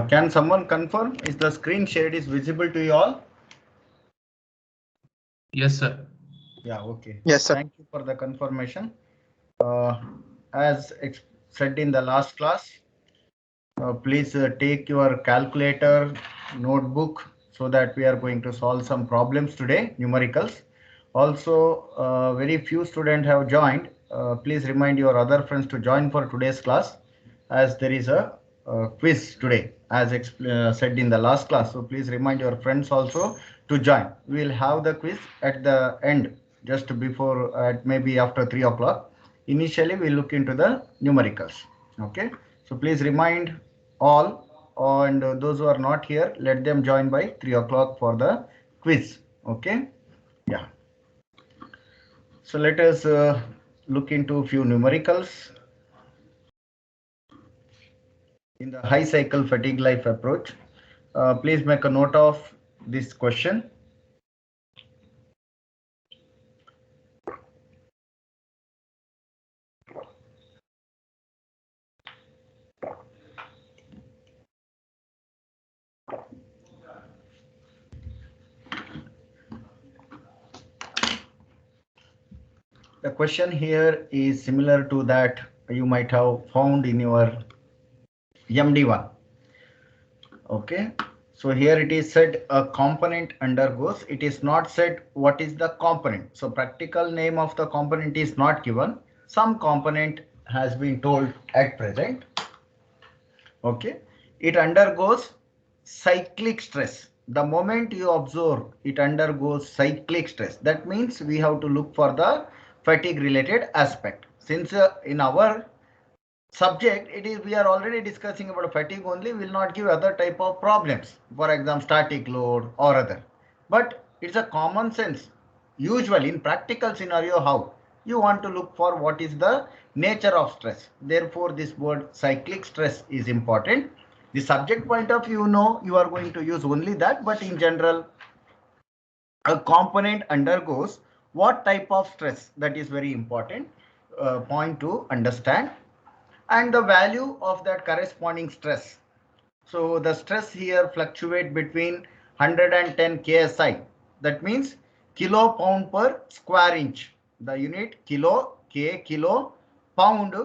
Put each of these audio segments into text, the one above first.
Can someone confirm? Is the screen shared is visible to you all? Yes, sir. Yeah, okay. Yes, sir. Thank you for the confirmation. Uh, as said in the last class, please take your calculator, notebook, so that we are going to solve some problems today, numericals. Also, very few students have joined. Please remind your other friends to join for today's class, as there is a quiz today, as said in the last class. So please remind your friends also to join. We will have the quiz at the end, just before, at maybe after 3 o'clock. Initially, we look into the numericals. Okay. So please remind all, and those who are not here, let them join by 3 o'clock for the quiz. Okay. Yeah. So let us look into a few numericals in the high cycle fatigue life approach. Please make a note of this question. The question here is similar to that you might have found in your MD1. Okay. So here it is said a component undergoes. It is not said what is the component. So practical name of the component is not given. Some component has been told at present. Okay. It undergoes cyclic stress. The moment you observe it undergoes cyclic stress, that means we have to look for the fatigue related aspect. Since in our subject it is, we are already discussing about fatigue only, will not give other type of problems, for example static load or other, but it's a common sense. Usually in practical scenario, how you want to look for what is the nature of stress. Therefore this word cyclic stress is important. The subject point of view, no, you are going to use only that, but in general a component undergoes what type of stress, that is very important point to understand, and the value of that corresponding stress. So the stress here fluctuate between 110 ksi. That means kilo pound per square inch. The unit kilo, k, kilo, pound.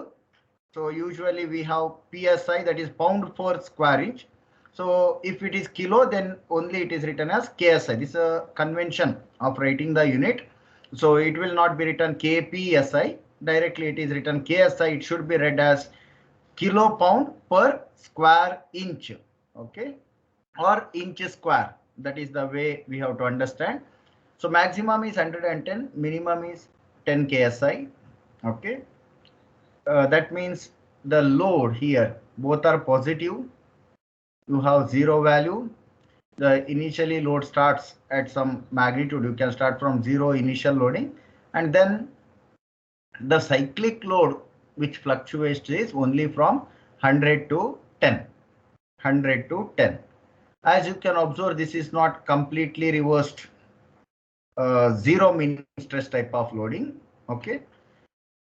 So usually we have psi, that is pound per square inch. So if it is kilo, then only it is written as ksi. This is a convention of writing the unit. So it will not be written kpsi. Directly it is written ksi. It should be read as kilo pound per square inch. Okay. Or inch square. That is the way we have to understand. So maximum is 110, minimum is 10 ksi. Okay. That means the load here, both are positive. You have zero value. The initially load starts at some magnitude. You can start from zero initial loading, and then the cyclic load which fluctuates is only from 100 to 10. 100 to 10. As you can observe, this is not completely reversed zero mean stress type of loading. Okay.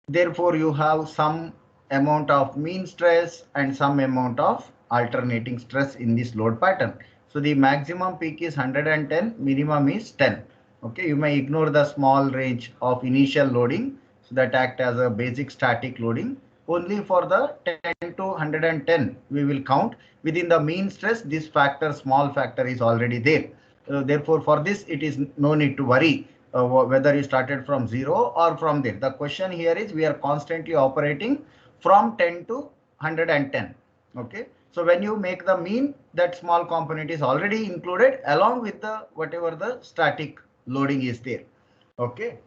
Therefore, you have some amount of mean stress and some amount of alternating stress in this load pattern. So the maximum peak is 110, minimum is 10. Okay, you may ignore the small range of initial loading, so that act as a basic static loading. Only for the 10 to 110 we will count. Within the mean stress, this factor, small factor, is already there. Therefore, for this it is no need to worry whether you started from zero or from there. The question here is we are constantly operating from 10 to 110. Okay. So when you make the mean, that small component is already included along with the whatever the static loading is there. Okay.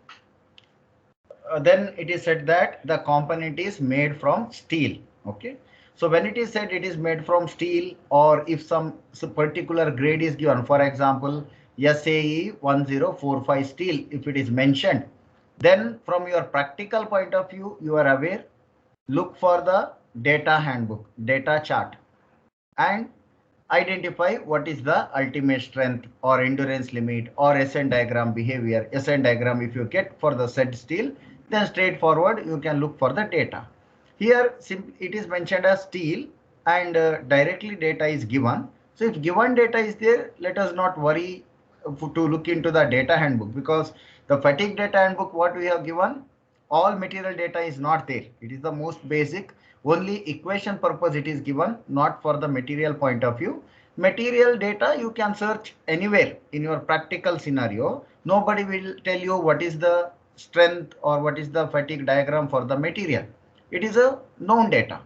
Then it is said that the component is made from steel. Okay. So when it is said it is made from steel, or if some particular grade is given, for example, SAE 1045 steel, if it is mentioned, then from your practical point of view, you are aware, look for the data handbook, data chart, and identify what is the ultimate strength or endurance limit or SN diagram behavior. SN diagram, if you get for the said steel, then straightforward you can look for the data. Here it is mentioned as steel. and directly data is given. So if given data is there, let us not worry to look into the data handbook, because the fatigue data handbook what we have given, all material data is not there. It is the most basic, only equation purpose it is given, not for the material point of view. Material data you can search anywhere in your practical scenario. Nobody will tell you what is the strength or what is the fatigue diagram for the material. It is a known data.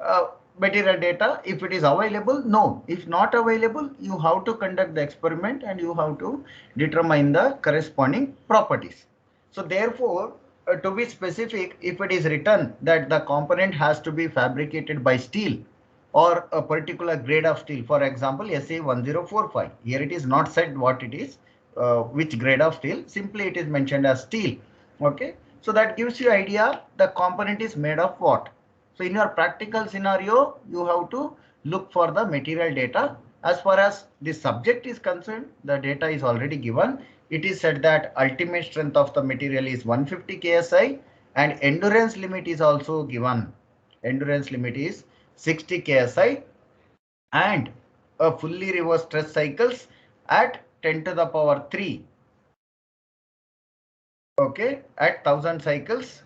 uh, Material data, if it is available, no. If not available, you have to conduct the experiment and you have to determine the corresponding properties. So therefore, to be specific, if it is written that the component has to be fabricated by steel or a particular grade of steel, for example SA1045, here it is not said what it is, which grade of steel, simply it is mentioned as steel. Okay, so that gives you idea the component is made of what. So in your practical scenario, you have to look for the material data. As far as the subject is concerned, the data is already given. It is said that ultimate strength of the material is 150 KSI and endurance limit is also given. Endurance limit is 60 KSI and a fully reversed stress cycles at 10 to the power 3. Okay, at 1000 cycles,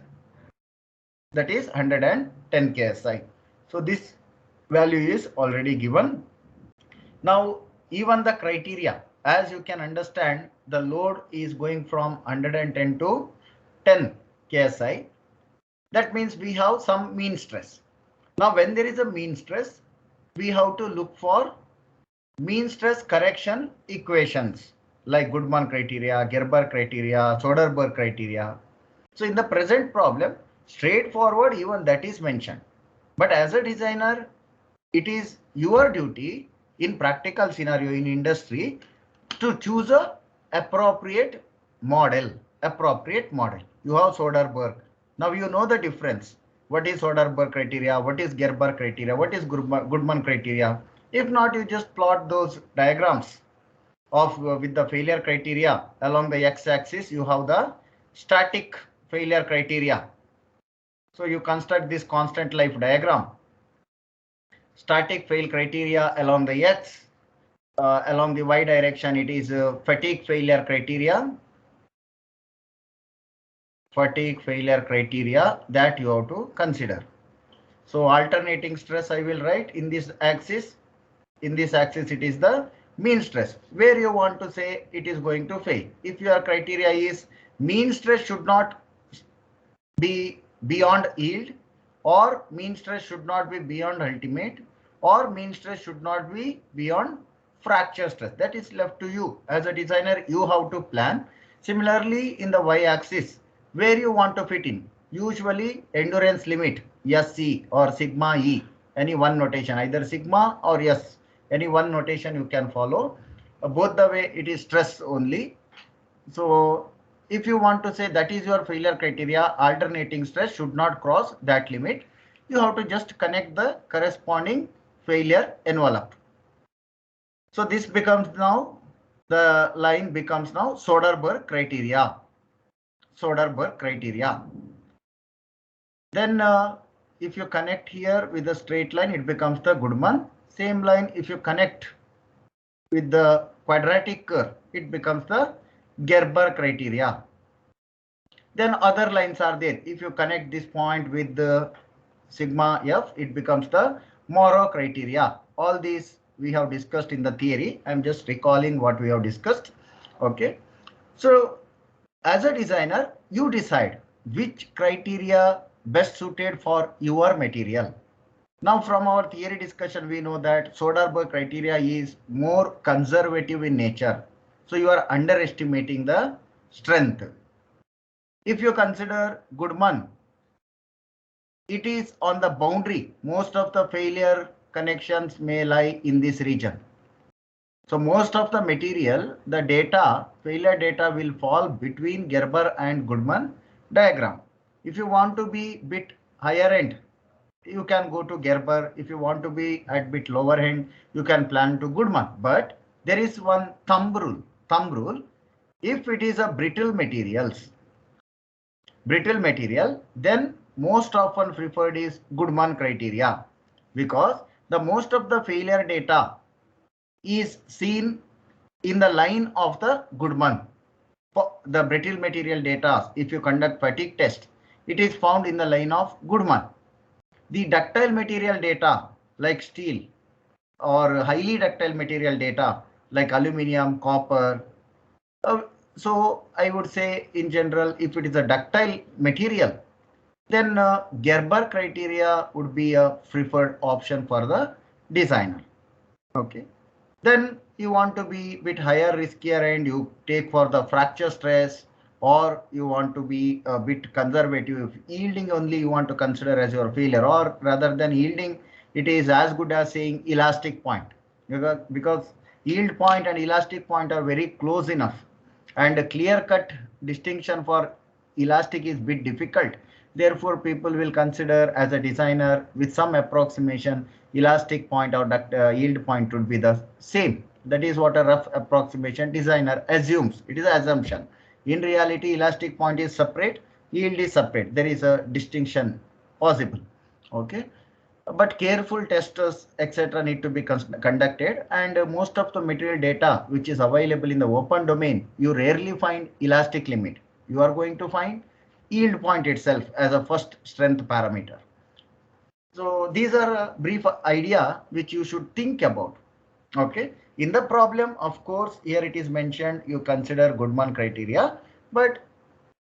that is 110 KSI. So this value is already given. Now, even the criteria, as you can understand, the load is going from 110 to 10 KSI. That means we have some mean stress. Now, when there is a mean stress, we have to look for mean stress correction equations like Goodman criteria, Gerber criteria, Soderberg criteria. So in the present problem, straightforward even that is mentioned. But as a designer, it is your duty in practical scenario in industry to choose a appropriate model. Appropriate model. You have Soderberg. Now you know the difference. What is Soderberg criteria? What is Gerber criteria? What is Goodman criteria? If not, you just plot those diagrams of with the failure criteria along the x-axis. You have the static failure criteria. So you construct this constant life diagram. Static fail criteria along the x, along the y direction it is fatigue failure criteria. Fatigue failure criteria that you have to consider. So alternating stress I will write in this axis. In this axis it is the mean stress, where you want to say it is going to fail. If your criteria is mean stress should not be beyond yield, or mean stress should not be beyond ultimate, or mean stress should not be beyond fracture stress, that is left to you. As a designer, you have to plan. Similarly, in the y-axis, where you want to fit in, usually endurance limit, SC or sigma E, any one notation, either sigma or S, any one notation you can follow. Both the way it is stress only. So if you want to say that is your failure criteria, alternating stress should not cross that limit. You have to just connect the corresponding failure envelope. So this becomes now, the line becomes now Soderberg criteria. Soderberg criteria. Then if you connect here with a straight line, it becomes the Goodman. Same line, if you connect with the quadratic curve, it becomes the Gerber criteria. Then other lines are there. If you connect this point with the sigma f, it becomes the Morrow criteria. All these we have discussed in the theory. I'm just recalling what we have discussed. Okay. So as a designer, you decide which criteria best suited for your material. Now from our theory discussion, we know that Soderberg criteria is more conservative in nature. So you are underestimating the strength. If you consider Goodman, it is on the boundary. Most of the failure connections may lie in this region. So most of the material, the data, failure data will fall between Gerber and Goodman diagram. If you want to be bit higher end, you can go to Gerber. If you want to be at bit lower end, you can plan to Goodman. But there is one thumb rule. If it is a brittle material, then most often preferred is Goodman criteria, because the most of the failure data is seen in the line of the Goodman. For the brittle material data, if you conduct fatigue test, it is found in the line of Goodman. The ductile material data like steel or highly ductile material data like aluminum, copper. So I would say in general, if it is a ductile material, then Gerber criteria would be a preferred option for the designer. Okay. Then you want to be bit higher riskier and you take for the fracture stress, or you want to be a bit conservative. If yielding only you want to consider as your failure, or rather than yielding, it is as good as saying elastic point, because yield point and elastic point are very close enough, and a clear cut distinction for elastic is bit difficult. Therefore, people will consider as a designer with some approximation elastic point or yield point would be the same. That is what a rough approximation designer assumes. It is an assumption. In reality, elastic point is separate, yield is separate. There is a distinction possible. Okay. But careful testers, etc., need to be conducted, and most of the material data which is available in the open domain, you rarely find elastic limit. You are going to find yield point itself as a first strength parameter. So these are a brief idea which you should think about. Okay. In the problem, of course, here it is mentioned you consider Goodman criteria, but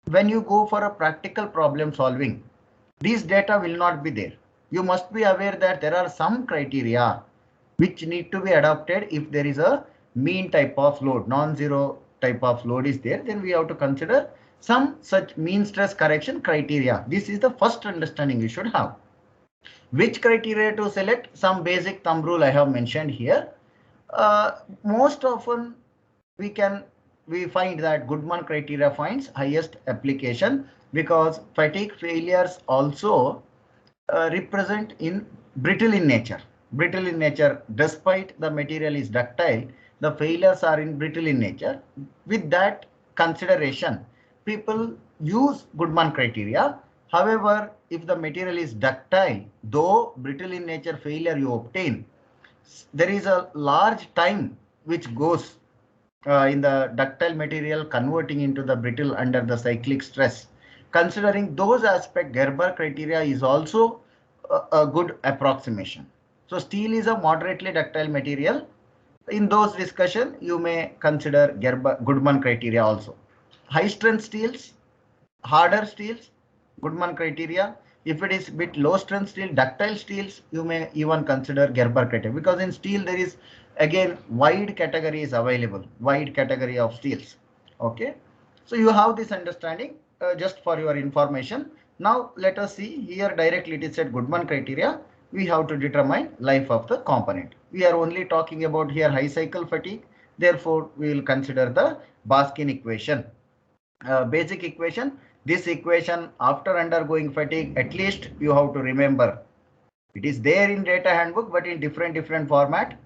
when you go for a practical problem solving, these data will not be there. You must be aware that there are some criteria which need to be adopted if there is a mean type of load, non-zero type of load is there, then we have to consider some such mean stress correction criteria. This is the first understanding you should have. Which criteria to select? Some basic thumb rule I have mentioned here. Most often we find that Goodman criteria finds highest application because fatigue failures also represent in brittle in nature. Brittle in nature, despite the material is ductile, the failures are in brittle in nature. With that consideration, people use Goodman criteria. However, if the material is ductile, though brittle in nature failure you obtain, there is a large time which goes in the ductile material converting into the brittle under the cyclic stress. Considering those aspects, Gerber criteria is also a good approximation. So steel is a moderately ductile material. In those discussion, you may consider Goodman criteria also. High strength steels, harder steels, Goodman criteria. If it is bit low strength steel, ductile steels, you may even consider Gerber criteria, because in steel there is again wide category is available, wide category of steels. Okay, so you have this understanding just for your information. Now let us see here directly. It is said Goodman criteria. We have to determine life of the component. We are only talking about here high cycle fatigue. Therefore, we will consider the Baskin equation. Basic equation. This equation, after undergoing fatigue, at least you have to remember. It is there in data handbook, but in different format.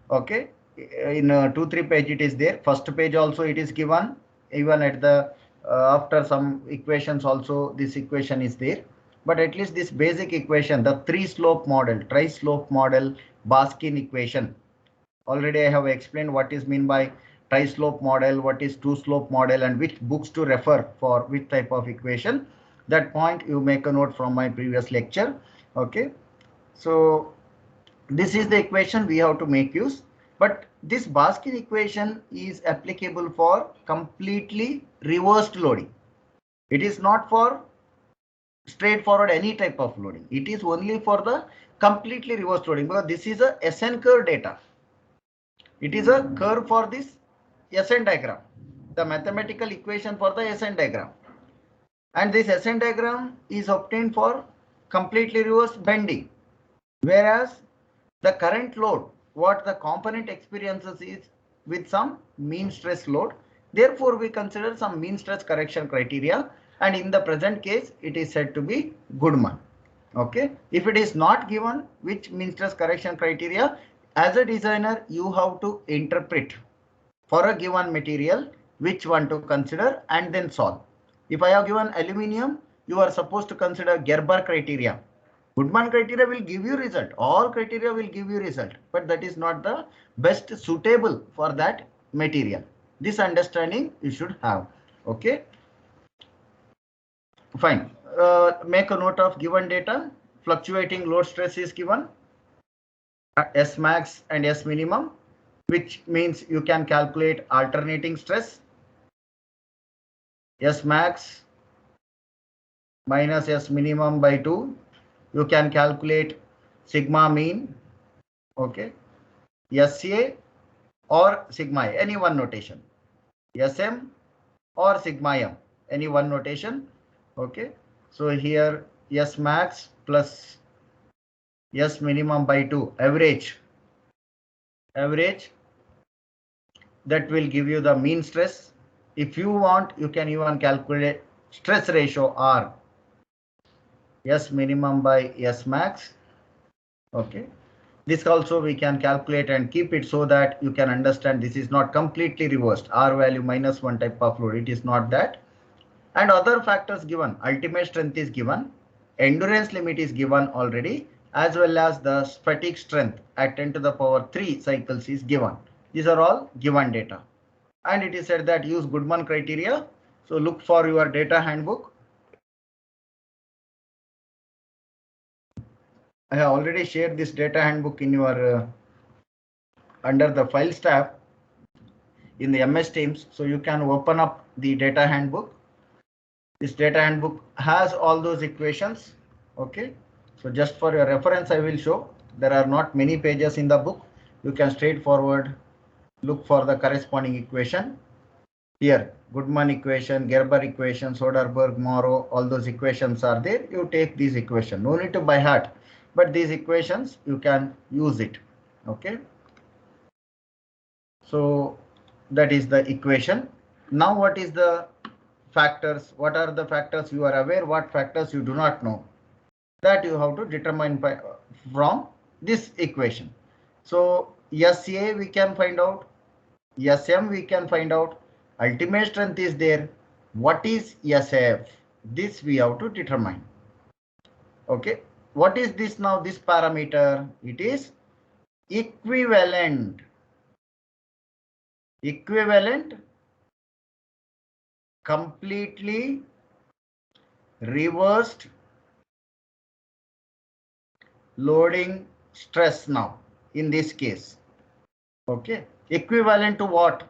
Okay, in 2-3 page it is there. First page also it is given. Even at the after some equations also this equation is there. But at least this basic equation, the 3-slope model, tri-slope model, Baskin equation. Already I have explained what is meant by tri-slope model, what is 2-slope model, and which books to refer for which type of equation. That point you make a note from my previous lecture. Okay, so this is the equation we have to make use. But this Baskin equation is applicable for completely reversed loading. It is not for straightforward any type of loading. It is only for the completely reversed loading, because this is a SN curve data. It is a curve for this SN diagram, the mathematical equation for the SN diagram. And this SN diagram is obtained for completely reversed bending. Whereas the current load, what the component experiences is with some mean stress load. Therefore, we consider some mean stress correction criteria. And in the present case, it is said to be Goodman. Okay. If it is not given which mean stress correction criteria, as a designer, you have to interpret for a given material which one to consider and then solve. If I have given aluminium, you are supposed to consider Gerber criteria. Goodman criteria will give you result. All criteria will give you result, but that is not the best suitable for that material. This understanding you should have. Okay. Fine. Make a note of given data. Fluctuating load stress is given. S max and S minimum, which means you can calculate alternating stress. S max minus S minimum by 2. You can calculate sigma mean. Okay. SA or sigma, any one notation. SM or sigma m, any one notation. Okay. So here S max plus S minimum by 2 average. That will give you the mean stress. If you want, you can even calculate stress ratio R, S minimum by S max. Okay. This also we can calculate and keep it so that you can understand this is not completely reversed. R value minus 1 type of load. It is not that. And other factors given. Ultimate strength is given. Endurance limit is given already, as well as the fatigue strength at 10 to the power 3 cycles is given. These are all given data. And it is said that use Goodman criteria. So look for your data handbook. I have already shared this data handbook in your under the files tab in the MS Teams. So you can open up the data handbook. This data handbook has all those equations. Okay. So just for your reference, I will show there are not many pages in the book. You can straightforward look for the corresponding equation. Here, Goodman equation, Gerber equation, Soderberg, Morrow, all those equations are there. You take these equations. No need to by heart, but these equations you can use it. Okay. So that is the equation. Now what is the factors? What are the factors you are aware? What factors you do not know? That you have to determine by, from this equation. So SA we can find out. SM we can find out. Ultimate strength is there. What is SF? This we have to determine. Okay. What is this now? This parameter? It is equivalent. Equivalent completely reversed loading stress now in this case. Okay. Equivalent to what?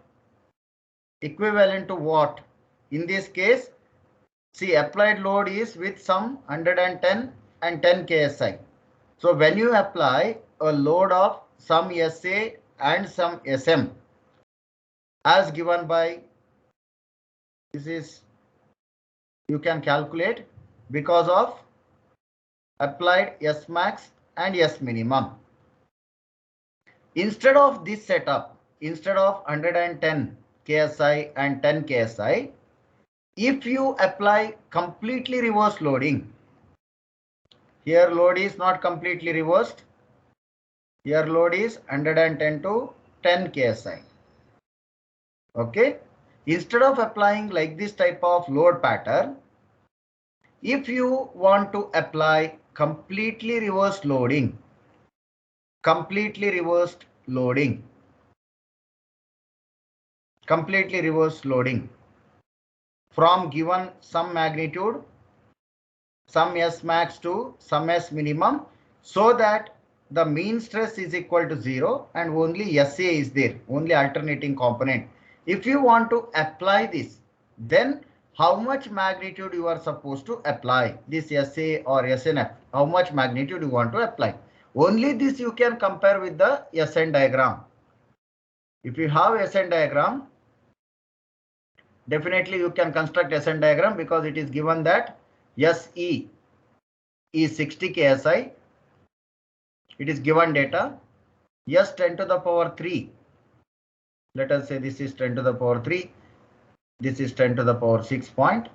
Equivalent to what? In this case, see, applied load is with some 110 and 10 KSI. So when you apply a load of some SA and some SM as given by, this is, you can calculate because of applied S max and S minimum. Instead of this setup, instead of 110 KSI and 10 KSI, if you apply completely reverse loading, here load is not completely reversed. Here load is 110 to 10 KSI. Okay. Instead of applying like this type of load pattern, if you want to apply completely reversed loading, completely reversed loading from given some magnitude, some S max to some S minimum, so that the mean stress is equal to 0 and only SA is there, only alternating component. If you want to apply this, then how much magnitude you are supposed to apply this SA or SNF, how much magnitude you want to apply. Only this you can compare with the SN diagram. If you have SN diagram, definitely you can construct SN diagram because it is given that SE is 60 KSI. It is given data. S 10 to the power 3. Let us say this is 10 to the power 3. This is 10 to the power 6 point.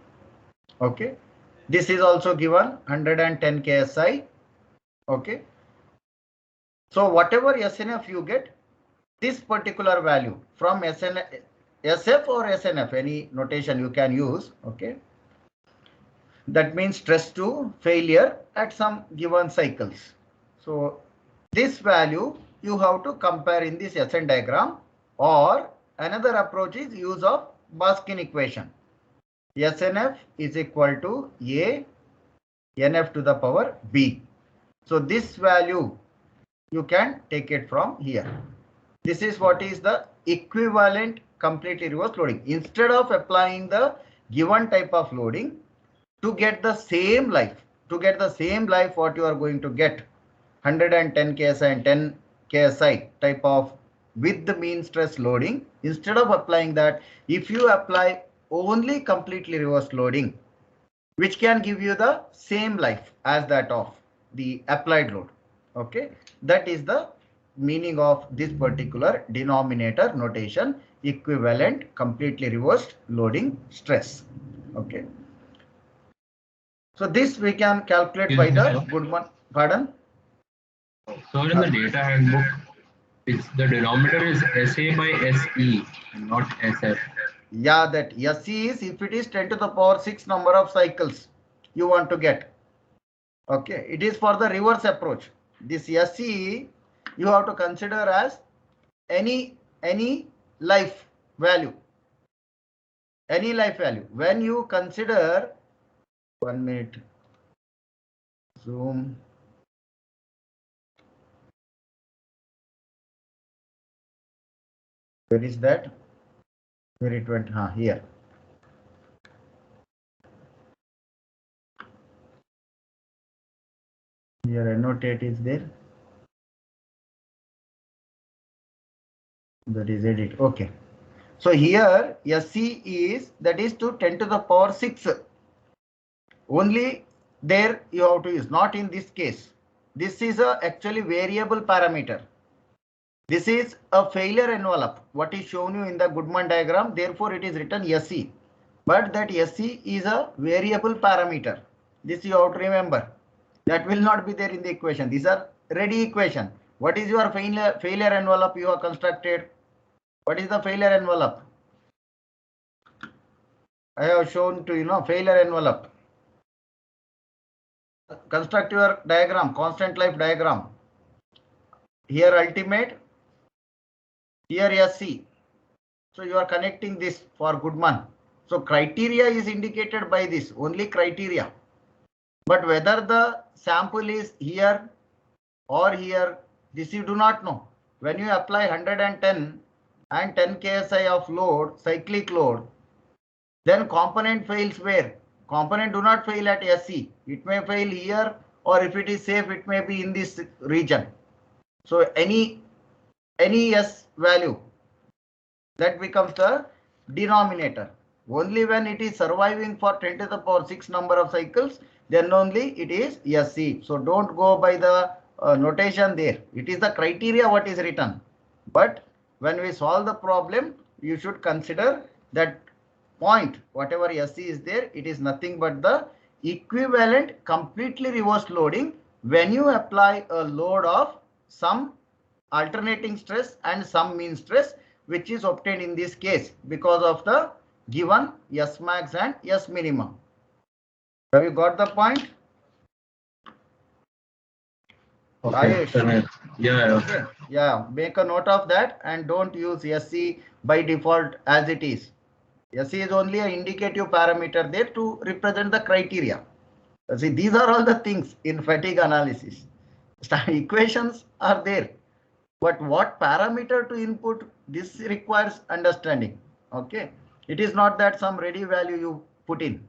Okay. This is also given 110 KSI. Okay. So whatever SNF you get, this particular value from SF or SNF, any notation you can use. Okay. That means stress to failure at some given cycles. So this value you have to compare in this SN diagram, or another approach is use of Baskin equation. SNF is equal to A NF to the power B. So this value you can take it from here. This is what is the equivalent completely reverse loading. Instead of applying the given type of loading, to get the same life, what you are going to get 110 KSI and 10 KSI type of with the mean stress loading, instead of applying that, if you apply only completely reverse loading, which can give you the same life as that of the applied load. Okay, that is the meaning of this particular denominator notation, equivalent completely reversed loading stress. Okay. So this we can calculate by the Goodman. Pardon? So in the data handbook, the denominator is SA by SE and not SF. Yeah, that SE is if it is 10 to the power 6 number of cycles you want to get. Okay, it is for the reverse approach. This SE you have to consider as any life value. Any life value. When you consider 1 minute zoom. Where is that? Where it went? Here. Here annotate is there. That is edit. Okay. So here SC is, that is to 10 to the power 6. Only there you have to use, not in this case. This is a actually variable parameter. This is a failure envelope. What is shown you in the Goodman diagram. Therefore, it is written SC. But that SC is a variable parameter. This you have to remember. That will not be there in the equation. These are ready equation. What is your failure envelope you have constructed? What is the failure envelope? I have shown to failure envelope. Construct your diagram, constant life diagram. Here ultimate, here SC. So you are connecting this for Goodman. So criteria is indicated by this, only criteria. But whether the sample is here or here, this you do not know. When you apply 110 and 10 KSI of load, cyclic load, then component fails where? Component do not fail at SC. It may fail here, or if it is safe, it may be in this region. So any S value, that becomes the denominator. Only when it is surviving for 10 to the power 6 number of cycles, then only it is SC. So don't go by the notation there. It is the criteria what is written. But when we solve the problem, you should consider that point, whatever SC is there, it is nothing but the equivalent completely reversed loading when you apply a load of some alternating stress and some mean stress, which is obtained in this case because of the given S max and S minimum. Have you got the point? Okay. Yeah. Okay. Yeah. Make a note of that and don't use SC by default as it is. SC is only an indicative parameter there to represent the criteria. See, these are all the things in fatigue analysis. Equations are there, but what parameter to input, this requires understanding. Okay, it is not that some ready value you put in.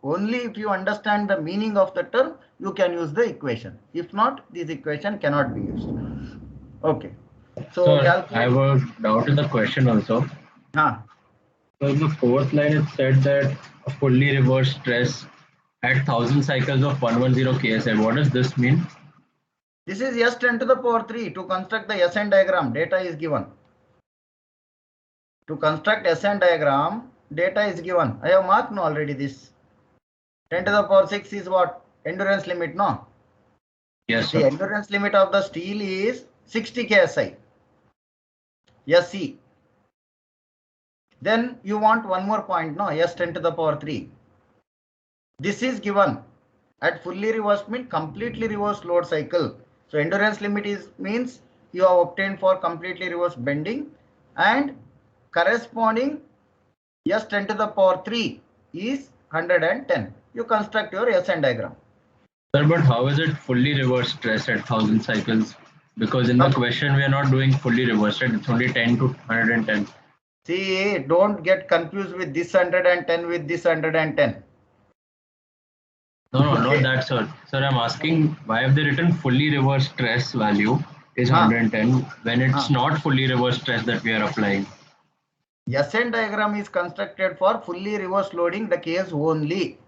Only if you understand the meaning of the term, you can use the equation. If not, this equation cannot be used. Okay. So I have a doubt in the question also. So in the fourth line, it said that a fully reversed stress at 1000 cycles of 110 KSI. What does this mean? This is S 10 to the power 3. To construct the SN diagram, data is given. To construct SN diagram, data is given. I have marked no already this. 10 to the power 6 is what? Endurance limit, no? Yes, sir. The endurance limit of the steel is 60 KSI. SC. Then you want one more point, no? S 10 to the power 3. This is given at fully reversed means completely reversed load cycle. So endurance limit is means you have obtained for completely reversed bending, and corresponding S 10 to the power 3 is 110. You construct your SN diagram. Sir, but how is it fully reversed stress at 1000 cycles? Because in the question we are not doing fully reversed, right? It's only 10 to 110. See, don't get confused with this 110 with this 110. No, not that, sir. Sir, I'm asking why have they written fully reversed stress value is 110 when it's not fully reversed stress that we are applying? SN diagram is constructed for fully reversed loading the case only.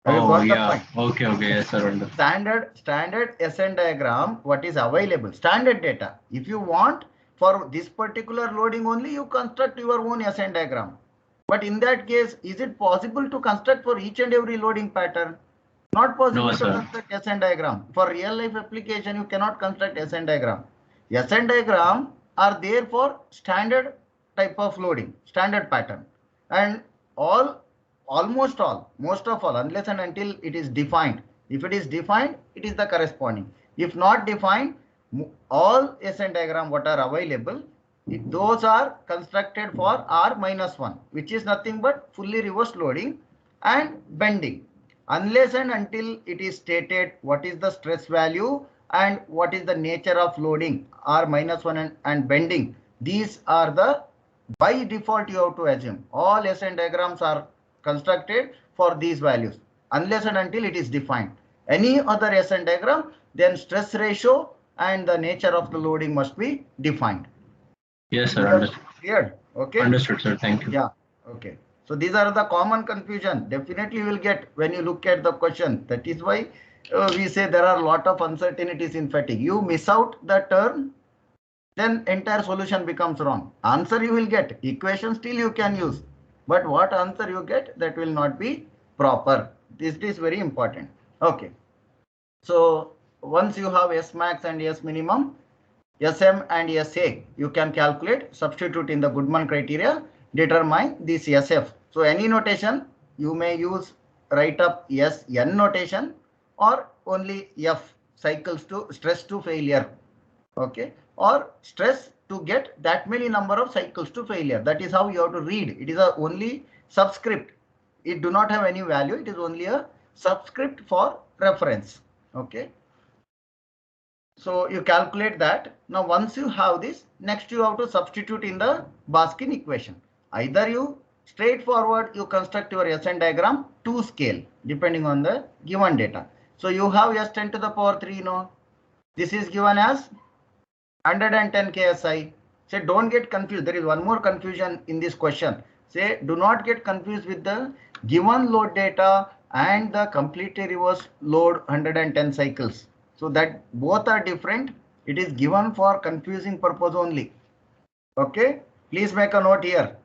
Oh, yeah. Okay, yes, sir. Standard SN diagram, what is available, standard data. If you want for this particular loading only, you construct your own SN diagram. But in that case, is it possible to construct for each and every loading pattern? Not possible to construct SN diagram. For real life application, you cannot construct SN diagram. SN diagram are there for standard type of loading, standard pattern. And most of all, unless and until it is defined. If it is defined, it is the corresponding. If not defined, all SN diagram what are available, those are constructed for R-1, which is nothing but fully reversed loading and bending. Unless and until it is stated what is the stress value and what is the nature of loading, R-1 and bending, these are the by default you have to assume. All SN diagrams are constructed for these values unless and until it is defined. Any other SN diagram, then stress ratio and the nature of the loading must be defined. Yes, sir. Understood. Clear? Okay. Understood, sir. Thank you. Yeah. Okay. So these are the common confusion. Definitely you will get when you look at the question. That is why we say there are a lot of uncertainties in fatigue. You miss out the term, then entire solution becomes wrong. Answer you will get. Equation still you can use. But what answer you get, that will not be proper. This is very important. Okay. So once you have S max and S minimum, SM and SA, you can calculate, substitute in the Goodman criteria, determine this SF. So any notation you may use, write up SN notation or only F, cycles to stress to failure. Okay, or stress to get that many number of cycles to failure. That is how you have to read. It is a only subscript. It do not have any value. It is only a subscript for reference. Okay. So you calculate that. Now once you have this, next you have to substitute in the Baskin equation. Either you straightforward you construct your SN diagram to scale depending on the given data. So you have S 10 to the power 3 now. This is given as 110 KSI. Say don't get confused. There is one more confusion in this question. Say do not get confused with the given load data and the completely reversed load 110 cycles. So that both are different. It is given for confusing purpose only. Okay. Please make a note here.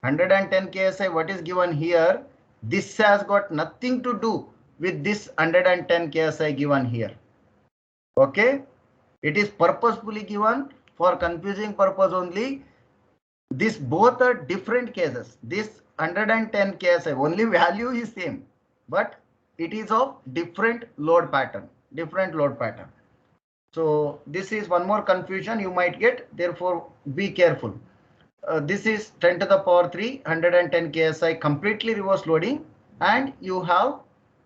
110 KSI, what is given here? This has got nothing to do with this 110 KSI given here. Okay. It is purposefully given for confusing purpose only. This both are different cases. This 110 KSI, only value is same, but it is of different load pattern. So this is one more confusion you might get. Therefore, be careful. This is 10 to the power 3, 110 KSI completely reverse loading, and you have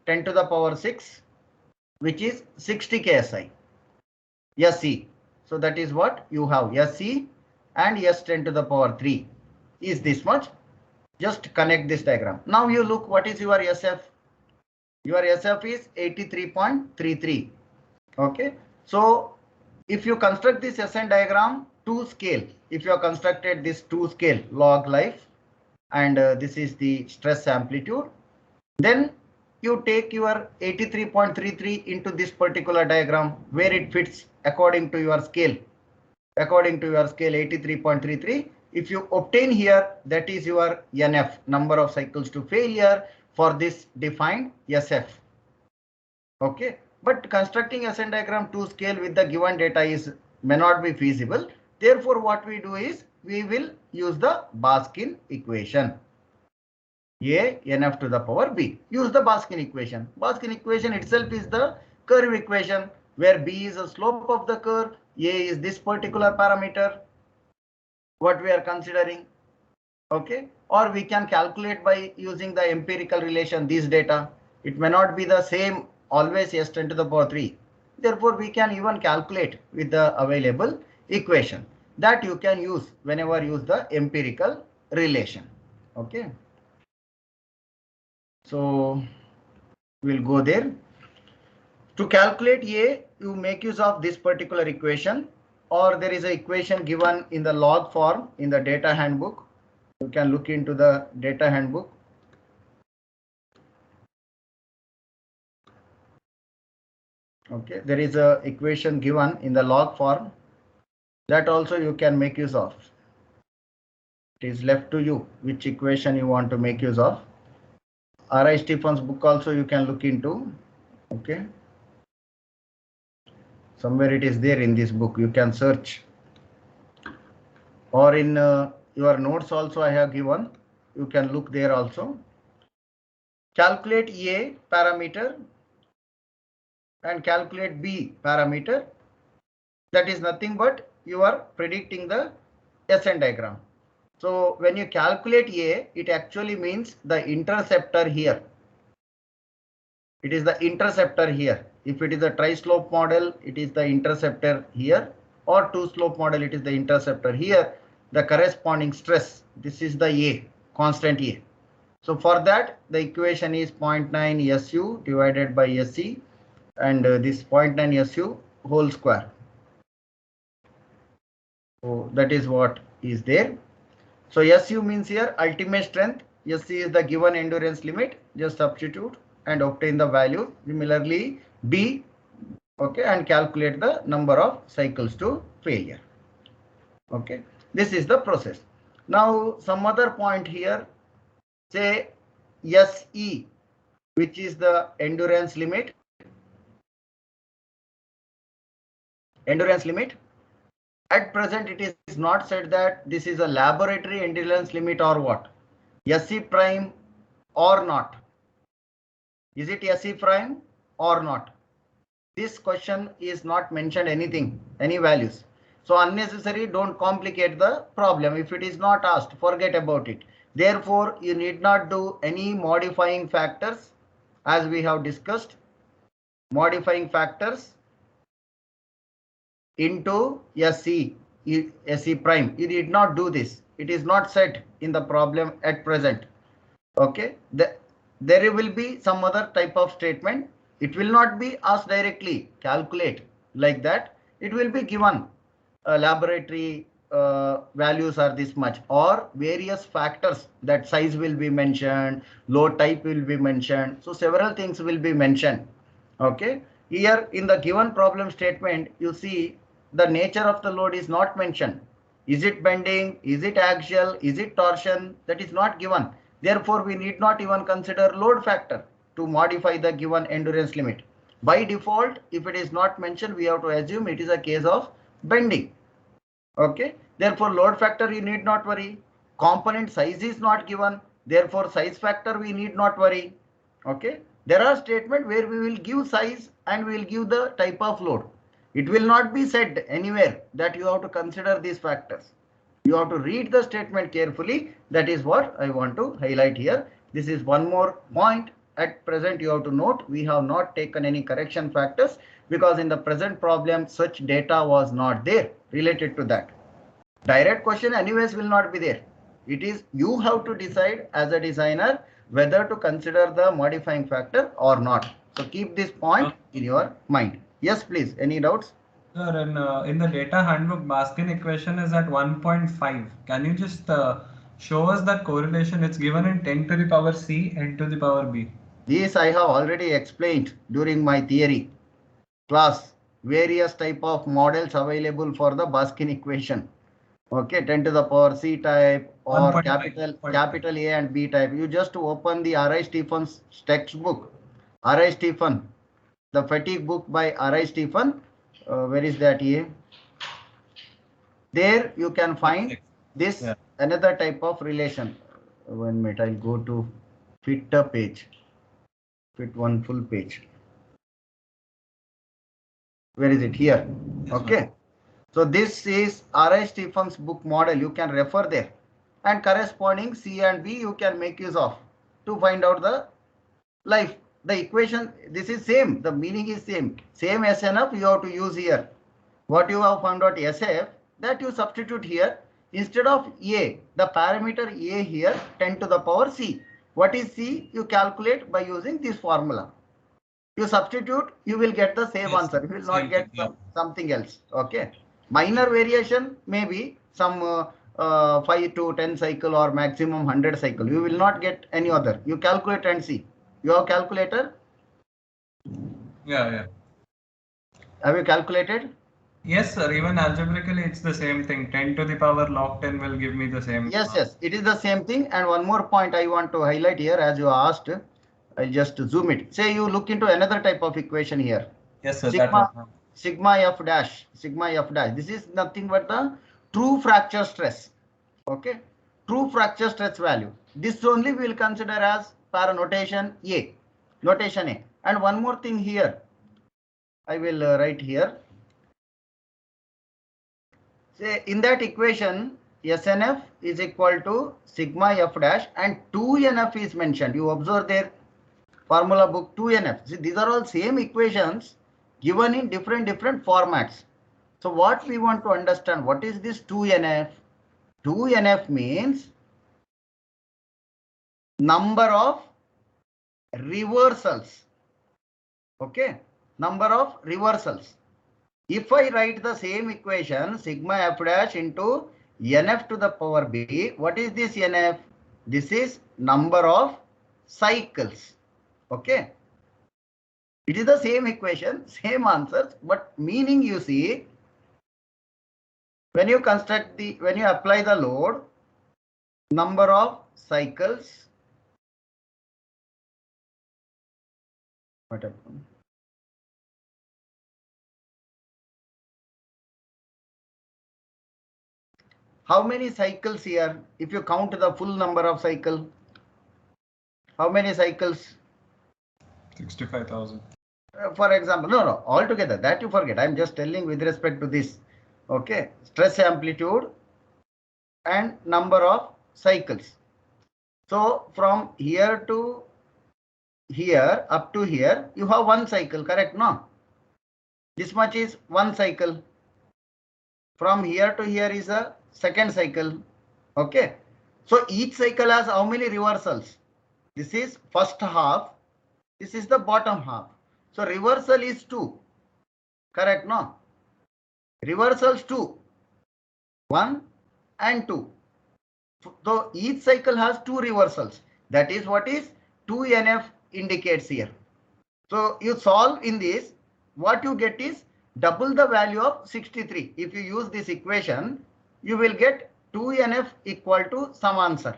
10 to the power 6, which is 60 KSI. SE. So that is what you have. SE and S 10 to the power 3 is this much. Just connect this diagram. Now you look what is your SF. Your SF is 83.33. Okay. So if you construct this SN diagram to scale, if you have constructed this to scale log life, and this is the stress amplitude, then you take your 83.33 into this particular diagram where it fits according to your scale. According to your scale 83.33, if you obtain here, that is your NF, number of cycles to failure for this defined SF. Okay, but constructing SN diagram to scale with the given data may not be feasible. Therefore, what we do is we will use the Baskin equation. A nf to the power b. Use the Baskin equation. Baskin equation itself is the curve equation where b is the slope of the curve, a is this particular parameter, what we are considering. Okay, or we can calculate by using the empirical relation these data. It may not be the same always s 10 to the power 3. Therefore, we can even calculate with the available equation that you can use whenever use the empirical relation. Okay. So we'll go there. To calculate A, you make use of this particular equation, or there is an equation given in the log form in the data handbook. You can look into the data handbook. Okay, there is a equation given in the log form that also you can make use of. It is left to you which equation you want to make use of. R.I. Stephen's book also you can look into. Okay, somewhere it is there in this book. You can search, or in your notes also I have given. You can look there also. Calculate A parameter and calculate B parameter. That is nothing but you are predicting the SN diagram. So when you calculate A, it actually means the interceptor here. It is the interceptor here. If it is a tri-slope model, it is the interceptor here, or two-slope model, it is the interceptor here. The corresponding stress, this is the A, constant A. So for that, the equation is 0.9 SU divided by SE, and this 0.9 SU whole square. So that is what is there. So SU means here ultimate strength. SC is the given endurance limit. Just substitute and obtain the value. Similarly, B, okay, and calculate the number of cycles to failure. Okay, this is the process. Now some other point here, say SE, which is the endurance limit. Endurance limit. At present, it is not said that this is a laboratory endurance limit or what. SE prime or not. Is it SE prime or not? This question is not mentioned anything, any values. So unnecessary, don't complicate the problem. If it is not asked, forget about it. Therefore, you need not do any modifying factors as we have discussed. Modifying factors into SE, SE prime. You did not do this. It is not said in the problem at present. Okay. There will be some other type of statement. It will not be asked directly, calculate like that. It will be given laboratory values are this much, or various factors, that size will be mentioned, load type will be mentioned. So several things will be mentioned. Okay. Here in the given problem statement, you see the nature of the load is not mentioned. Is it bending? Is it axial? Is it torsion? That is not given. Therefore, we need not even consider load factor to modify the given endurance limit. By default, if it is not mentioned, we have to assume it is a case of bending. Okay. Therefore, load factor you need not worry. Component size is not given. Therefore, size factor we need not worry. Okay. There are statements where we will give size and we will give the type of load. It will not be said anywhere that you have to consider these factors. You have to read the statement carefully. That is what I want to highlight here. This is one more point. At present, you have to note we have not taken any correction factors because in the present problem, such data was not there related to that. Direct question anyways will not be there. It is you have to decide as a designer whether to consider the modifying factor or not. So keep this point in your mind. Yes, please. Any doubts? Sir, in the data handbook, Baskin equation is at 1.5. Can you just show us that correlation? It's given in 10 to the power C, n to the power B. This I have already explained during my theory class. Various type of models available for the Baskin equation. Okay, 10 to the power C type or capital A and B type. You just open the R.I. Stephen's textbook. R.I. Stephen, the fatigue book by R.I. Stephen. Where is that A? There you can find this another type of relation. 1 minute, I'll go to fit a page, fit one full page. Where is it? Here. Yes, okay. So this is R.I. Stephens book model. You can refer there. And corresponding C and B you can make use of to find out the life. The equation, this is same. The meaning is same. Same SNF you have to use here. What you have found out SF, that you substitute here. Instead of A, the parameter A here, 10 to the power C. What is C? You calculate by using this formula. You substitute, you will get the same answer. You will not get something else. Okay. Minor variation may be some 5 to 10 cycle or maximum 100 cycle. You will not get any other. You calculate and see. You have calculator? Yeah. Have you calculated? Yes, sir. Even algebraically, it's the same thing. 10 to the power log 10 will give me the same. Yes. It is the same thing. And one more point I want to highlight here, as you asked, I'll just zoom it. Say you look into another type of equation here. Yes, sir. Sigma f dash. This is nothing but the true fracture stress. Okay. True fracture stress value. This only we will consider as para notation A. Notation A. And one more thing here. I will write here. Say in that equation, SNF is equal to sigma f dash and 2NF is mentioned. You observe there. Formula book 2NF. See, these are all same equations given in different formats. So what we want to understand, what is this 2NF? 2NF means number of reversals. Okay, number of reversals. If I write the same equation, sigma f dash into NF to the power B, what is this NF? This is number of cycles. Okay. It is the same equation, same answers, but meaning you see, when you apply the load, number of cycles, what happened? How many cycles here? If you count the full number of cycle, how many cycles? 65,000. For example, no, altogether that you forget. I'm just telling with respect to this. Okay, stress amplitude and number of cycles. So from here to here up to here, you have one cycle, correct? No, this much is one cycle. From here to here is a second cycle. Okay, so each cycle has how many reversals? This is first half. This is the bottom half. So reversal is 2. Correct? No? Reversals 2. 1 and 2. So each cycle has 2 reversals. That is what is 2NF indicates here. So you solve in this. What you get is double the value of 63. If you use this equation, you will get 2NF equal to some answer.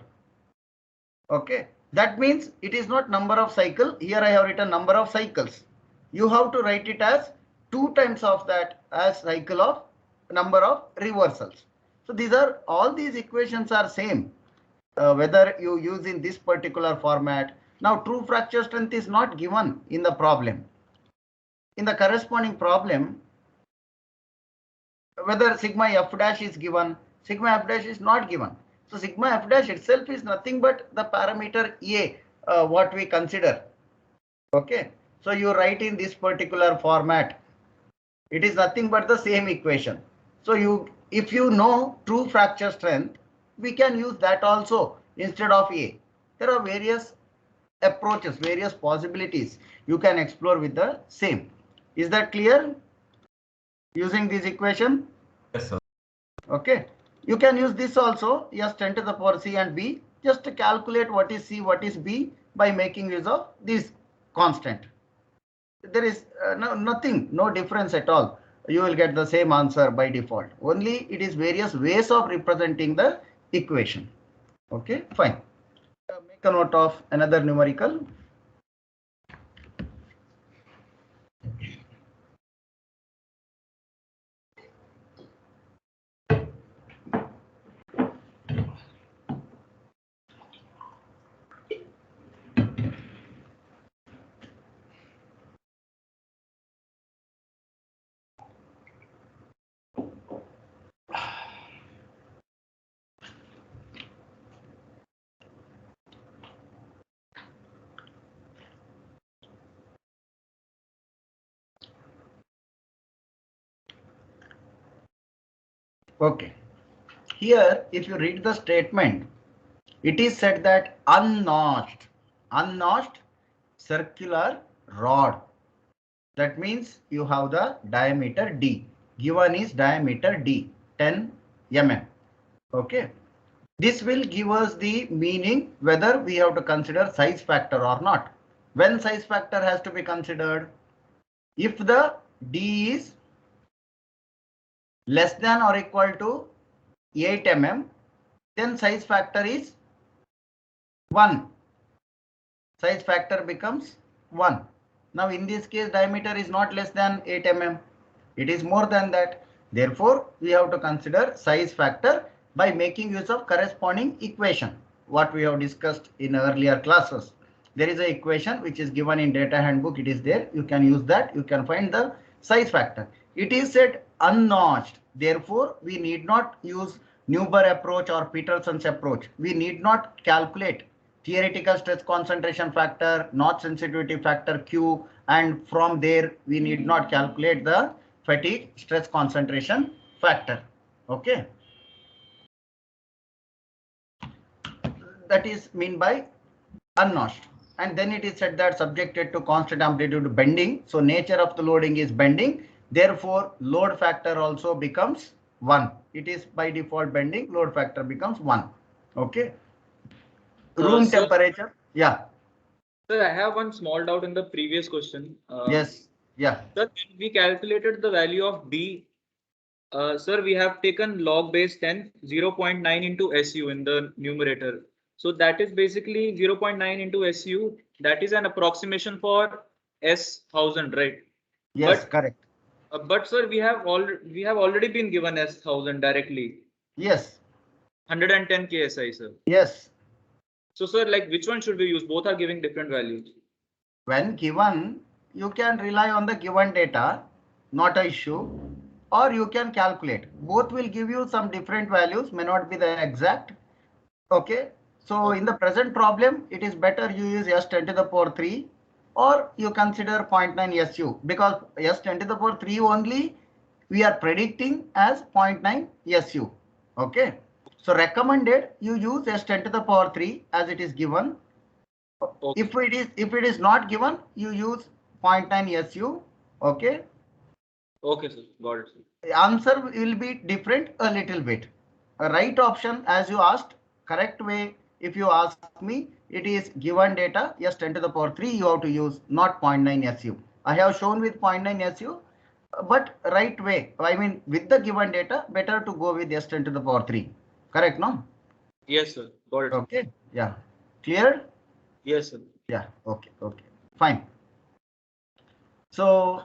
Okay. That means it is not number of cycle. Here I have written number of cycles. You have to write it as 2 times of that as cycle of number of reversals. So all these equations are same. Whether you use in this particular format. Now true fracture strength is not given in the problem. In the corresponding problem, whether sigma f dash is given, sigma f dash is not given. So sigma f dash itself is nothing but the parameter A, what we consider. Okay. So you write in this particular format. It is nothing but the same equation. So if you know true fracture strength, we can use that also instead of A. There are various approaches, various possibilities you can explore with the same. Is that clear? Using this equation? Yes, sir. Okay. You can use this also, yes, 10 to the power C and B, just to calculate what is C, what is B by making use of this constant. There is nothing, no difference at all. You will get the same answer by default. Only it is various ways of representing the equation. Okay, fine. Make a note of another numerical. Okay. Here, if you read the statement, it is said that unnotched circular rod. That means you have the diameter D. Given is diameter D, 10 mm. Okay. This will give us the meaning whether we have to consider size factor or not. When size factor has to be considered? If the D is less than or equal to 8 mm, then size factor is 1. Size factor becomes 1. Now in this case, diameter is not less than 8 mm. It is more than that. Therefore, we have to consider size factor by making use of corresponding equation, what we have discussed in earlier classes. There is an equation which is given in data handbook. It is there. You can use that. You can find the size factor. It is said unnotched. Therefore, we need not use Neuber approach or Peterson's approach. We need not calculate theoretical stress concentration factor, notch sensitivity factor Q, and from there we need not calculate the fatigue stress concentration factor. Okay. That is mean by unnotched. And then it is said that subjected to constant amplitude bending. So nature of the loading is bending. Therefore, load factor also becomes 1. It is by default bending. Load factor becomes 1. Okay. Room temperature. Yeah. Sir, I have one small doubt in the previous question. Yes. Yeah. Sir, when we calculated the value of D, sir, we have taken log base 10, 0.9 into SU in the numerator. So that is basically 0.9 into SU. That is an approximation for S1000, right? Yes, but, correct. But sir, we have already been given S1000 directly. Yes. 110 KSI, sir. Yes. So sir, like which one should we use? Both are giving different values. When given, you can rely on the given data, not an issue, or you can calculate. Both will give you some different values, may not be the exact. Okay. So in the present problem, it is better you use S10 to the power 3 or you consider 0.9 SU, because S10 to the power 3 only we are predicting as 0.9 SU. Okay. So recommended you use S10 to the power 3 as it is given. Okay. If it is not given, you use 0.9 SU. Okay. Okay, sir. Got it, sir. The answer will be different a little bit. A right option, as you asked, correct way, if you ask me, it is given data, yes, 10 to the power 3, you have to use, not 0.9 SU. I have shown with 0.9 SU, but right way, I mean, with the given data, better to go with S 10 to the power 3. Correct, no? Yes, sir. Got it. Okay, yeah. Clear? Yes, sir. Yeah, okay, okay, fine. So,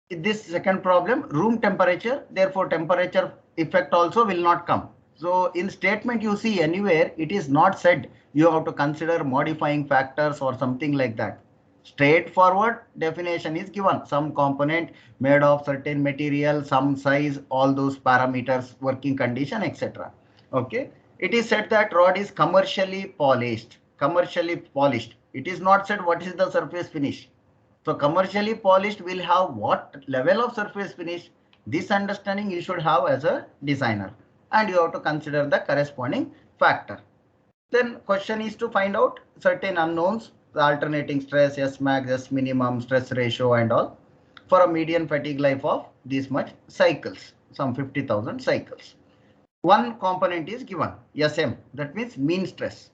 this second problem, room temperature, therefore temperature effect also will not come. So in statement you see anywhere, it is not said you have to consider modifying factors or something like that. Straightforward definition is given. Some component made of certain material, some size, all those parameters, working condition, etc. Okay. It is said that rod is commercially polished. Commercially polished. It is not said what is the surface finish. So commercially polished will have what level of surface finish? This understanding you should have as a designer, and you have to consider the corresponding factor. Then question is to find out certain unknowns, the alternating stress, S max, S minimum, stress ratio and all for a median fatigue life of this much cycles, some 50,000 cycles. One component is given, SM, that means mean stress.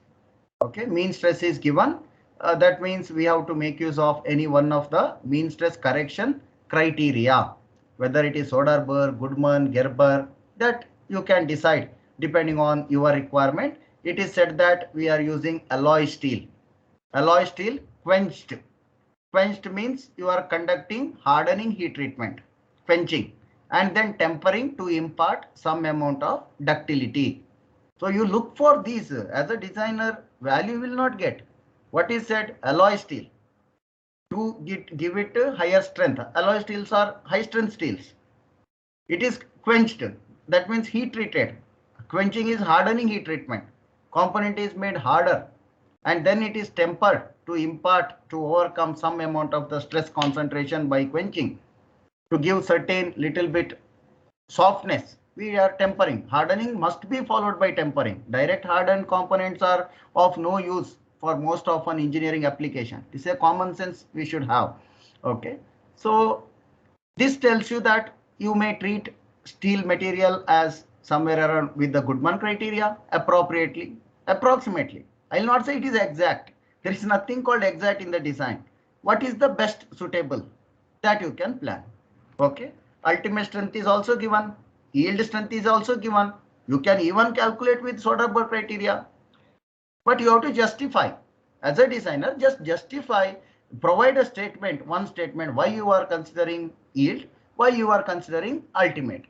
Okay, mean stress is given. That means we have to make use of any one of the mean stress correction criteria, whether it is Soderberg, Goodman, Gerber, that you can decide depending on your requirement. It is said that we are using alloy steel. Alloy steel quenched. Quenched means you are conducting hardening heat treatment, quenching, and then tempering to impart some amount of ductility. So you look for these as a designer, value will not get. What is said? Alloy steel. To give it a higher strength. Alloy steels are high strength steels. It is quenched. That means heat treated. Quenching is hardening heat treatment. Component is made harder. And then it is tempered to impart, to overcome some amount of the stress concentration by quenching. To give certain little bit softness we are tempering. Hardening must be followed by tempering. Direct hardened components are of no use for most of an engineering application. This is a common sense we should have. Okay. So this tells you that you may treat steel material as somewhere around with the Goodman criteria appropriately, approximately. I will not say it is exact. There is nothing called exact in the design. What is the best suitable that you can plan? Okay. Ultimate strength is also given. Yield strength is also given. You can even calculate with Soderberg criteria. But you have to justify. As a designer, just justify, provide a statement, one statement, why you are considering yield, why you are considering ultimate.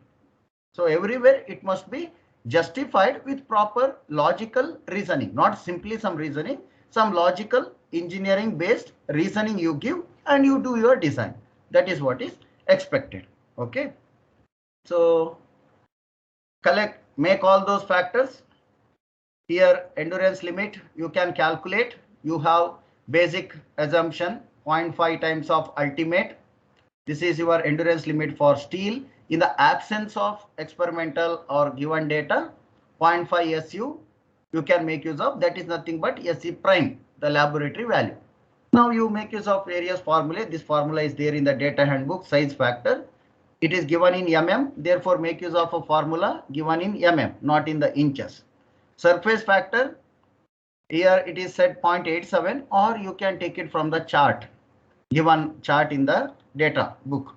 So everywhere it must be justified with proper logical reasoning, not simply some reasoning, some logical engineering based reasoning you give and you do your design. That is what is expected. Okay. So make all those factors. Here endurance limit you can calculate. You have basic assumption 0.5 times of ultimate. This is your endurance limit for steel. In the absence of experimental or given data, 0.5 SU you can make use of. That is nothing but SE prime, the laboratory value. Now you make use of various formulae. This formula is there in the data handbook. Size factor. It is given in mm. Therefore, make use of a formula given in mm, not in the inches. Surface factor. Here it is set 0.87, or you can take it from the chart. Given chart in the data book.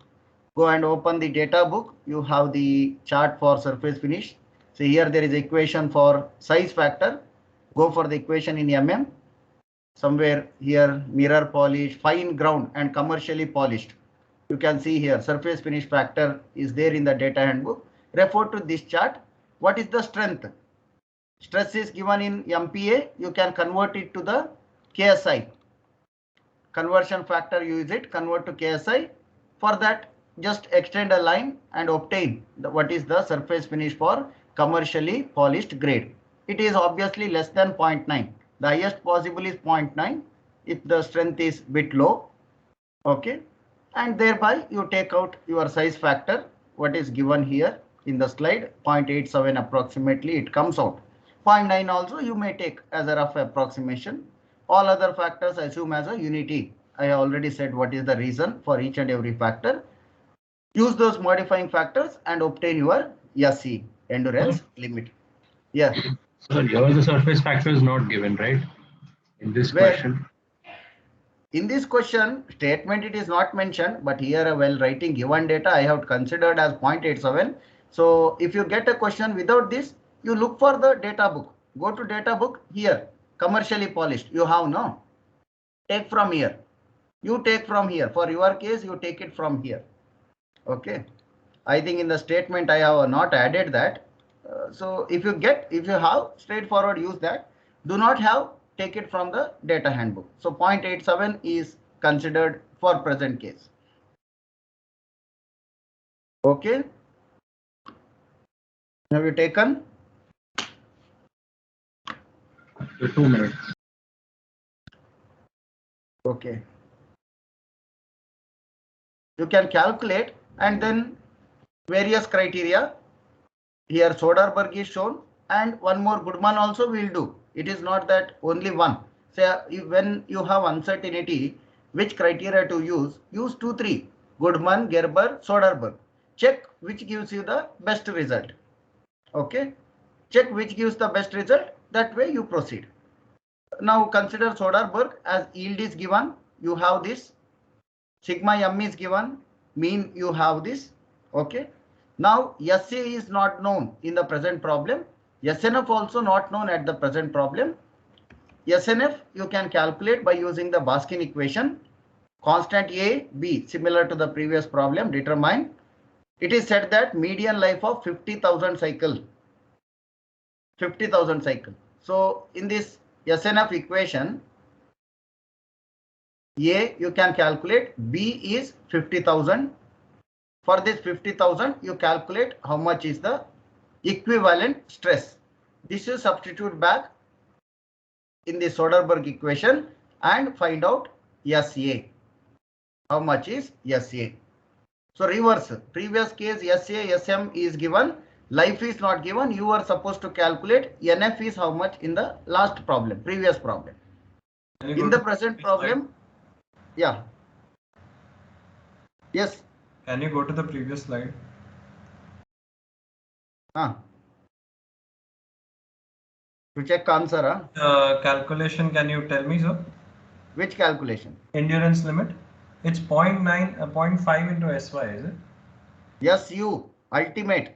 Go and open the data book. You have the chart for surface finish. So here there is equation for size factor. Go for the equation in mm. Somewhere here mirror polish, fine ground and commercially polished. You can see here surface finish factor is there in the data handbook. Refer to this chart. What is the strength? Stress is given in MPa. You can convert it to the KSI. Conversion factor, use it, convert to KSI. For that, just extend a line and obtain what is the surface finish for commercially polished grade. It is obviously less than 0.9. The highest possible is 0.9 if the strength is bit low. Okay. And thereby you take out your size factor, what is given here in the slide, 0.87 approximately it comes out. 0.9 also you may take as a rough approximation. All other factors assume as a unity. I already said what is the reason for each and every factor. Use those modifying factors and obtain your SE, endurance limit. Yeah. So here the surface factor is not given, right? In this question. In this question statement it is not mentioned, but here while writing given data I have considered as 0.87. So if you get a question without this, you look for the data book. Go to data book here, commercially polished. You have no. Take from here. You take from here. For your case, you take it from here. Okay. I think in the statement I have not added that. So if you have, straightforward use that. Do not have, take it from the data handbook. So 0.87 is considered for present case. Okay. Have you taken? 2 minutes. Okay. You can calculate and then various criteria. Here Soderberg is shown and one more Goodman also will do. It is not that only one. Say when you have uncertainty, which criteria to use 2, 3. Goodman, Gerber, Soderberg. Check which gives you the best result. Okay. Check which gives the best result. That way you proceed. Now consider Soderberg as yield is given. You have this. Sigma m is given. Mean you have this. Okay. Now SA is not known in the present problem. SNF also not known at the present problem. SNF you can calculate by using the Baskin equation. Constant A, B, similar to the previous problem, determine. It is said that median life of 50,000 cycle. 50,000 cycle. So in this SNF equation, A you can calculate, B is 50,000. For this 50,000, you calculate how much is the equivalent stress. This you substitute back in the Soderberg equation and find out SA. How much is SA? So reverse. Previous case SA, SM is given. Life is not given. You are supposed to calculate NF is how much in the last problem, previous problem. In the present problem, yeah. Yes. Can you go to the previous slide? To check answer, calculation, can you tell me, sir? Which calculation? Endurance limit. It's 0.5 into SY, is it? Yes, you ultimate.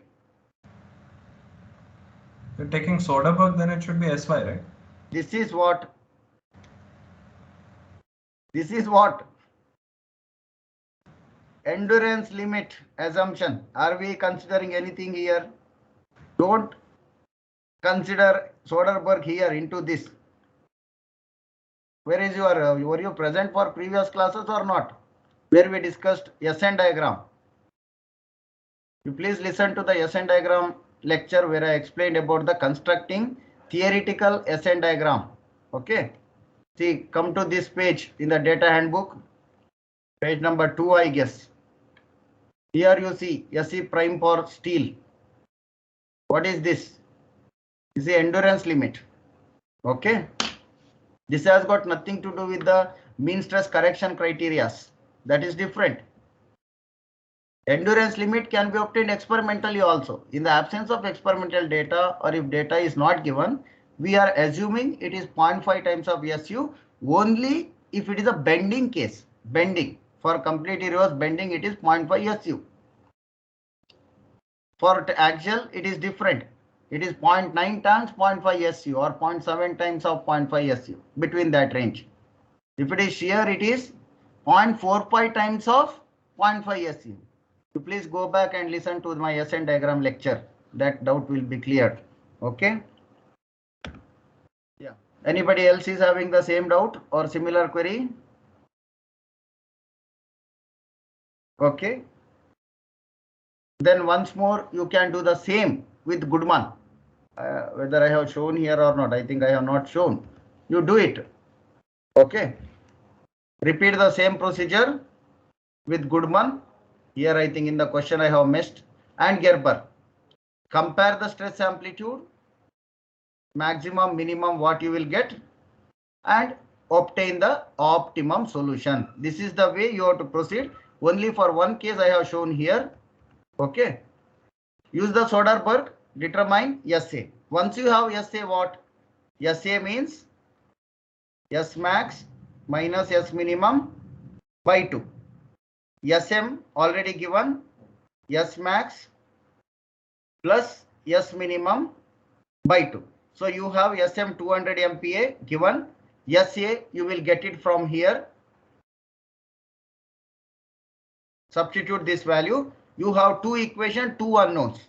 You're taking Soderbergh, then it should be SY, right? This is what? This is what? Endurance limit assumption. Are we considering anything here? Don't consider Soderbergh here into this. Where is your, were you present for previous classes or not? Where we discussed SN diagram. You please listen to the SN diagram lecture where I explained about the constructing theoretical SN diagram. Okay. See, come to this page in the data handbook. Page number 2, I guess. Here you see SE prime for steel. What is this? This is the endurance limit. Okay. This has got nothing to do with the mean stress correction criteria. That is different. Endurance limit can be obtained experimentally also. In the absence of experimental data, or if data is not given, we are assuming it is 0.5 times of SU only if it is a bending case. Bending. For complete reverse bending, it is 0.5 SU. For axial, it is different. It is 0.9 times 0.5 SU or 0.7 times of 0.5 SU, between that range. If it is shear, it is 0.45 times of 0.5 SU. So please go back and listen to my SN diagram lecture. That doubt will be cleared. Okay. Yeah. Anybody else is having the same doubt or similar query? Okay. Then once more, you can do the same with Goodman. Whether I have shown here or not, I think I have not shown. You do it. Okay. Repeat the same procedure with Goodman. Here I think in the question I have missed. And Gerber. Compare the stress amplitude, maximum, minimum, what you will get, and obtain the optimum solution. This is the way you have to proceed. Only for one case I have shown here. Okay. Use the Soderbergh, determine SA. Once you have SA, what? SA means S max minus S minimum by 2. SM already given, S max plus S minimum by 2. So you have SM 200 MPa given. SA you will get it from here. Substitute this value. You have two equation, two unknowns.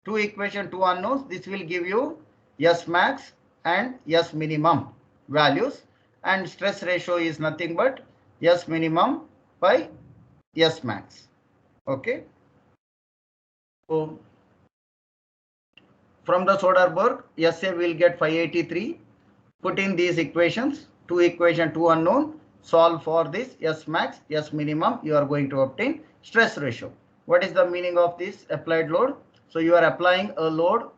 Two equation, two unknowns. This will give you S max and S minimum values, and stress ratio is nothing but S minimum by S max. Okay. So from the Soderbergh, SA will get 583. Put in these equations, two equation, two unknown. Solve for this S max, S minimum. You are going to obtain stress ratio. What is the meaning of this applied load? So you are applying a load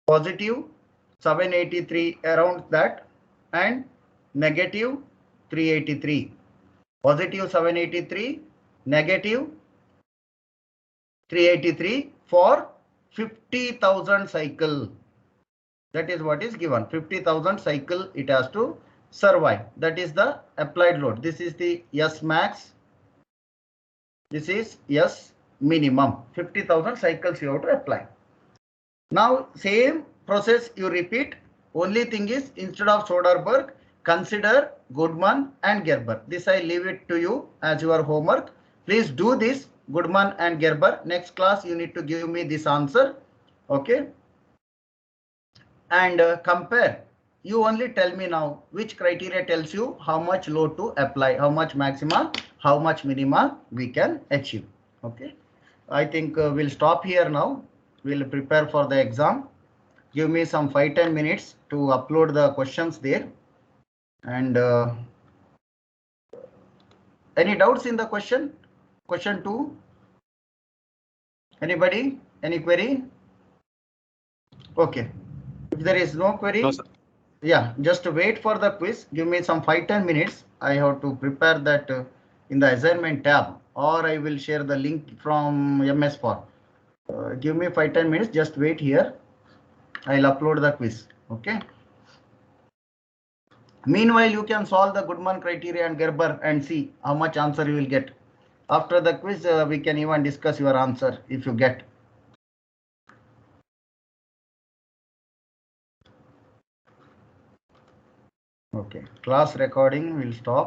positive 783 around that and negative 383. Positive 783, negative 383 for 50,000 cycle. That is what is given. 50,000 cycle it has to survive. That is the applied load. This is the S max. This is S minimum. 50,000 cycles you have to apply. Now same process you repeat. Only thing is, instead of Soderbergh, consider Goodman and Gerber. This I leave it to you as your homework. Please do this, Goodman and Gerber. Next class you need to give me this answer. Okay. And compare. You only tell me now which criteria tells you how much load to apply, how much maxima, how much minima we can achieve. Okay. I think we'll stop here now. We'll prepare for the exam. Give me some 5-10 minutes to upload the questions there. And any doubts in the question? Question 2? Anybody? Any query? Okay. If there is no query, No, sir. Yeah, just wait for the quiz. Give me some 5-10 minutes. I have to prepare that in the assignment tab, or I will share the link from MS Form. Give me 5-10 minutes. Just wait here. I'll upload the quiz. Okay. Meanwhile, you can solve the Goodman criteria and Gerber and see how much answer you will get. After the quiz, we can even discuss your answer if you get. Okay, class recording will stop.